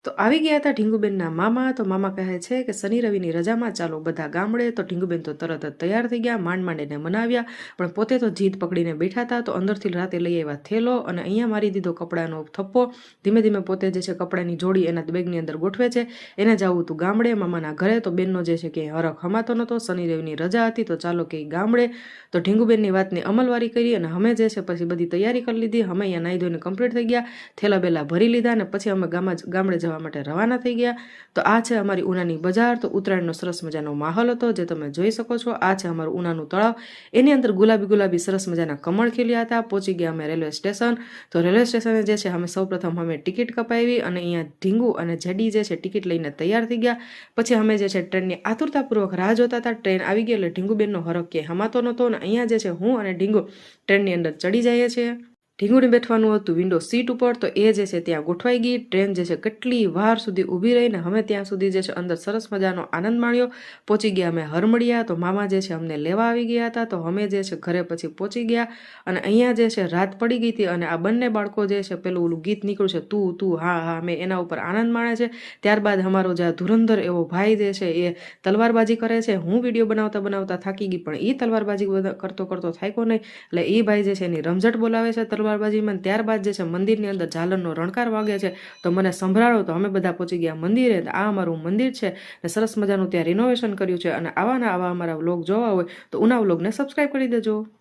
તો આવી ગયા હતા ઢીંગુબેનના મામા. તો મામા કહે છે કે શનિ રવિની રજામાં ચાલો બધા ગામડે. તો ઢીંગુબેન તો તરત જ તૈયાર થઈ ગયા, માંડ એને મનાવ્યા, પણ પોતે તો જીદ પકડીને બેઠા હતા. તો અંદરથી રાતે લઈ આવ્યા થેલો અને અહીંયા મારી દીધો કપડાનો થપ્પો. ધીમે ધીમે પોતે જે છે કપડાની જોડી એના બેગની અંદર ગોઠવે છે. એને જવું હતું ગામડે મામાના ઘરે. તો બેનનો જે છે કે હરખ હમાતો નહોતો, શનિ રવિની રજા હતી, તો ચાલો કે ગામડે. તો ઢીંગુબેનની વાતની અમલવારી કરી અને અમે જે છે પછી બધી તૈયારી કરી લીધી. અમે અહીંયા નાહી ધોઈને કમ્પ્લીટ થઈ ગયા, થેલા બેલા ભરી લીધા અને પછી અમે ગામડે જવા માટે રવાના થઈ ગયા. તો આ છે અમારી ઉનાની બજાર. તો ઉત્તરાયણનો સરસ મજાનો માહોલ હતો જે તમે જોઈ શકો છો. આ છે અમારું ઉનાનું તળાવ. એની અંદર ગુલાબી સરસ મજાના કમળ ખીલ્યા હતા. પહોંચી ગયા અમે રેલવે સ્ટેશન. તો રેલવે સ્ટેશને જે છે અમે સૌપ્રથમ અમે ટિકિટ કપાવી અને અહીંયા ઢીંગુ અને જેડી જે છે ટિકિટ લઈને તૈયાર થઈ ગયા. પછી અમે જે છે ટ્રેનની આતુરતાપૂર્વક રાહ જોતા હતા. ટ્રેન આવી ગઈ એટલે ઢીંગુબેનનો હરખ ક્યાંય હમાતો નહોતો અને અહીંયા જે છે હું અને ઢીંગુ ટ્રેનની અંદર ચડી જઈએ છીએ. ઢીંગુને બેઠવાનું હતું વિન્ડો સીટ ઉપર. તો એ જે છે ત્યાં ગોઠવાઈ ગઈ. ટ્રેન જે છે કેટલી વાર સુધી ઊભી રહીને અમે ત્યાં સુધી જે છે અંદર સરસ મજાનો આનંદ માણ્યો. પહોંચી ગયા અમે હરમડિયા. તો મામા જે છે અમને લેવા આવી ગયા હતા. તો અમે જે છે ઘરે પછી પહોંચી ગયા અને અહીંયા જે છે રાત પડી ગઈ હતી અને આ બંને બાળકો જે છે પેલું ઓલું ગીત નીકળ્યું છે તું તું હા હા, અમે એના ઉપર આનંદ માણે છે. ત્યારબાદ અમારો જે ધુરંધર એવો ભાઈ જે છે એ તલવારબાજી કરે છે. હું વિડીયો બનાવતા થાકી ગઈ, પણ એ તલવારબાજી કરતો થાક્યો નહીં. એટલે એ ભાઈ જે છે એની રમઝટ બોલાવે છે તલવારબાજીમાં. ત્યારબાદ જે છે મંદિરની અંદર ઝાલરનો રણકાર વાગે છે. તો મને સંભળાવો. તો અમે બધા પહોંચી ગયા મંદિરે. આ અમારું મંદિર છે ને સરસ મજાનું ત્યાં રિનોવેશન કર્યું છે. અને આવા અમારા વ્લોગ જોવા હોય તો ઉના વ્લોગને સબસ્ક્રાઈબ કરી દેજો.